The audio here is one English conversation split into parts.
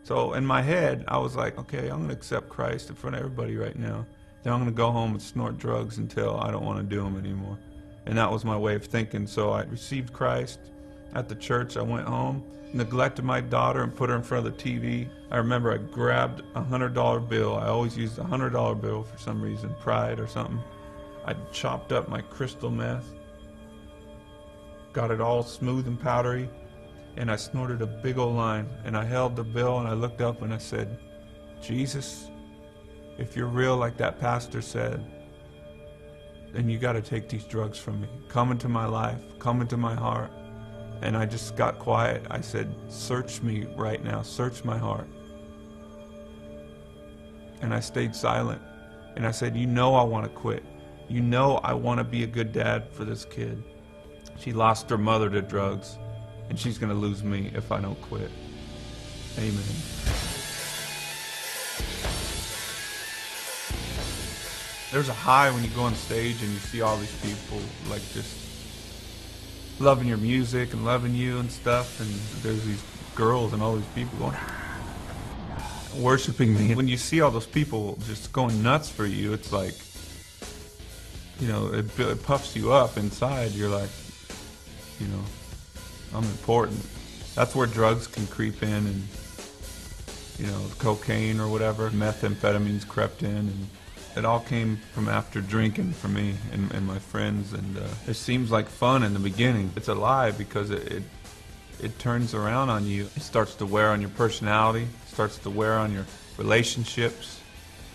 So in my head, I was like, okay, I'm going to accept Christ in front of everybody right now. Then I'm going to go home and snort drugs until I don't want to do them anymore. And that was my way of thinking. So I received Christ at the church. I went home, neglected my daughter, and put her in front of the TV. I remember I grabbed a $100 bill. I always used a $100 bill for some reason, pride or something. I chopped up my crystal meth, got it all smooth and powdery, and I snorted a big old line. And I held the bill and I looked up and I said, Jesus, if you're real like that pastor said, then you got to take these drugs from me. Come into my life, come into my heart. And I just got quiet. I said, search me right now, search my heart. And I stayed silent. And I said, you know I want to quit. You know I want to be a good dad for this kid. She lost her mother to drugs, and she's going to lose me if I don't quit. Amen. There's a high when you go on stage and you see all these people like just loving your music and loving you and stuff, and there's these girls and all these people going worshiping me. When you see all those people just going nuts for you, it's like, you know, it puffs you up inside. You're like, you know, I'm important. That's where drugs can creep in, and, you know, cocaine or whatever, methamphetamines crept in, and it all came from after drinking for me and my friends. And it seems like fun in the beginning. It's a lie because it turns around on you. It starts to wear on your personality, starts to wear on your relationships,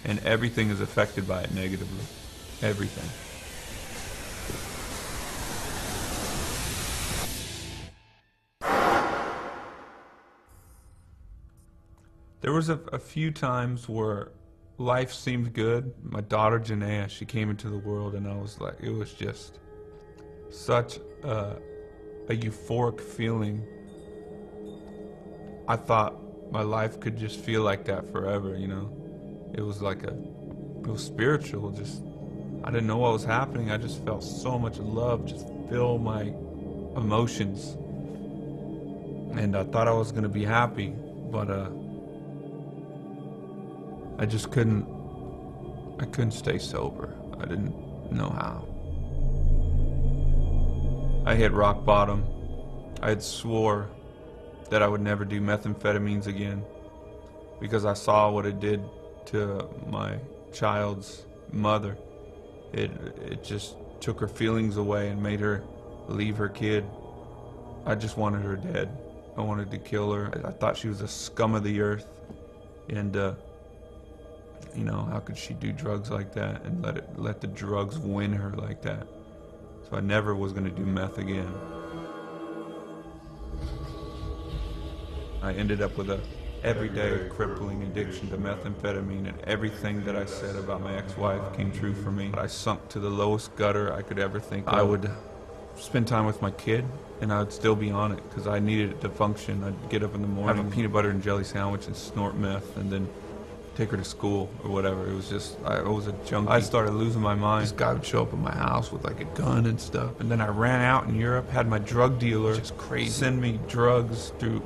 and everything is affected by it negatively. Everything. There was a few times where life seemed good. My daughter Janaea, she came into the world, and I was like, it was just such a euphoric feeling. I thought my life could just feel like that forever, you know. It was like it was spiritual. Just, I didn't know what was happening. I just felt so much love just fill my emotions, and I thought I was gonna be happy, but I just couldn't stay sober. I didn't know how. I hit rock bottom. I had swore that I would never do methamphetamines again because I saw what it did to my child's mother. It just took her feelings away and made her leave her kid. I just wanted her dead. I wanted to kill her. I thought she was the scum of the earth. And you know, how could she do drugs like that and let the drugs win her like that? So I never was going to do meth again. I ended up with a everyday crippling addiction to methamphetamine, and everything that I said about my ex-wife came true for me. I sunk to the lowest gutter I could ever think of. I would spend time with my kid, and I would still be on it because I needed it to function. I'd get up in the morning, have a peanut butter and jelly sandwich and snort meth, and then take her to school or whatever. It was just, I was a junkie. I started losing my mind. This guy would show up at my house with like a gun and stuff, and then I ran out in Europe, had my drug dealer just crazy send me drugs through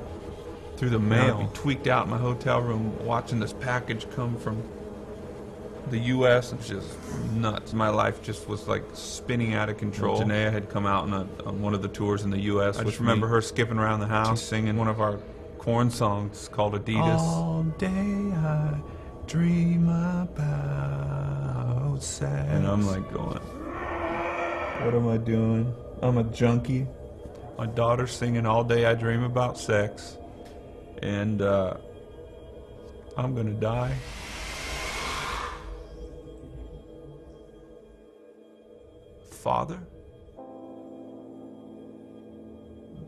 the mail. I'd be tweaked out in my hotel room watching this package come from the U.S. It was just nuts. My life just was like spinning out of control. Janaea had come out on one of the tours in the U.S. I just remember her skipping around the house singing one of our Korn songs called Adidas. All day I dream about sex. And I'm like going, what am I doing? I'm a junkie. My daughter's singing All Day I Dream About Sex. And I'm gonna die. Father?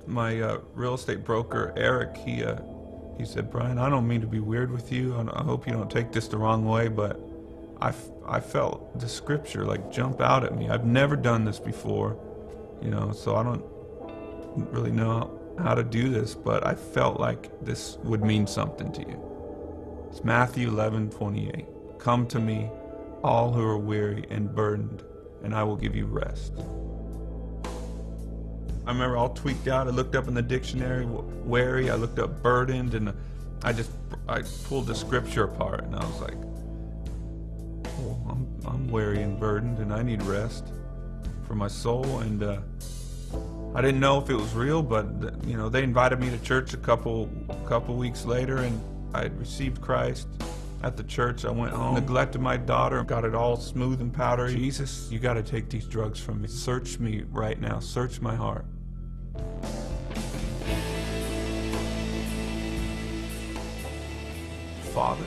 My real estate broker, Eric, he said, Brian, I don't mean to be weird with you, and I hope you don't take this the wrong way, but I felt the scripture like jump out at me. I've never done this before, you know, so I don't really know how to do this, but I felt like this would mean something to you. It's Matthew 11:28. Come to me, all who are weary and burdened, and I will give you rest. I remember all tweaked out. I looked up in the dictionary, weary. I looked up burdened, and I pulled the scripture apart, and I was like, oh, I'm weary and burdened, and I need rest for my soul. And I didn't know if it was real, but you know, they invited me to church a couple weeks later, and I had received Christ at the church. I went home, neglected my daughter, got it all smooth and powdery. Jesus, you got to take these drugs from me. Search me right now. Search my heart. Father,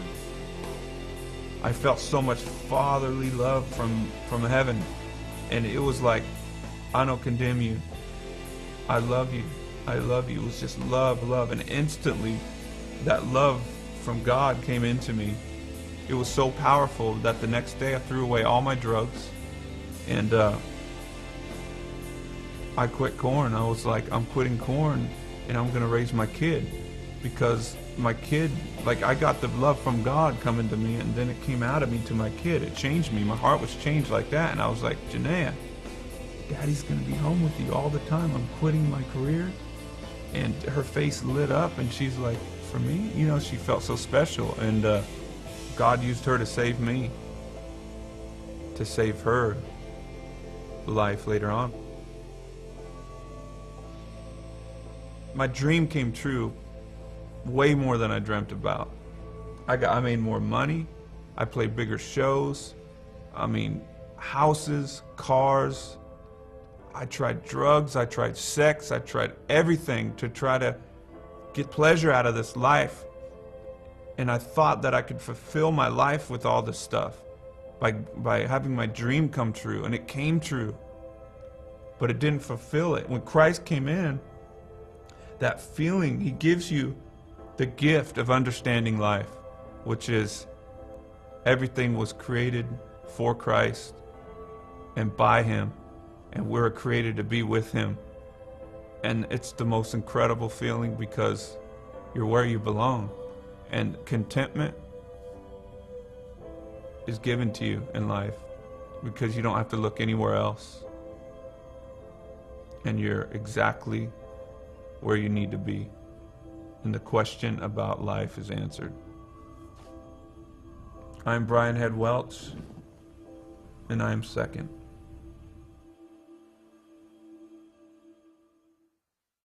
I felt so much fatherly love from heaven, and it was like, I don't condemn you. I love you. I love you. It was just love, and instantly that love from God came into me. It was so powerful that the next day I threw away all my drugs, and I quit corn. I was like, I'm quitting corn, and I'm gonna raise my kid, because my kid, like, I got the love from God coming to me, and then it came out of me to my kid. It changed me. My heart was changed like that, and I was like, Janaea, Daddy's gonna be home with you all the time. I'm quitting my career. And her face lit up, and she's like, for me? You know, she felt so special, and God used her to save me, to save her life later on. My dream came true way more than I dreamt about. I made more money. I played bigger shows. I mean, houses, cars. I tried drugs, I tried sex, I tried everything to try to get pleasure out of this life. And I thought that I could fulfill my life with all this stuff by having my dream come true, and it came true. But it didn't fulfill it. When Christ came in, that feeling, he gives you the gift of understanding life, which is everything was created for Christ and by him, and we're created to be with him. And it's the most incredible feeling, because you're where you belong, and contentment is given to you in life because you don't have to look anywhere else, and you're exactly where you need to be, and the question about life is answered. I'm Brian Head Welch, and I'm second.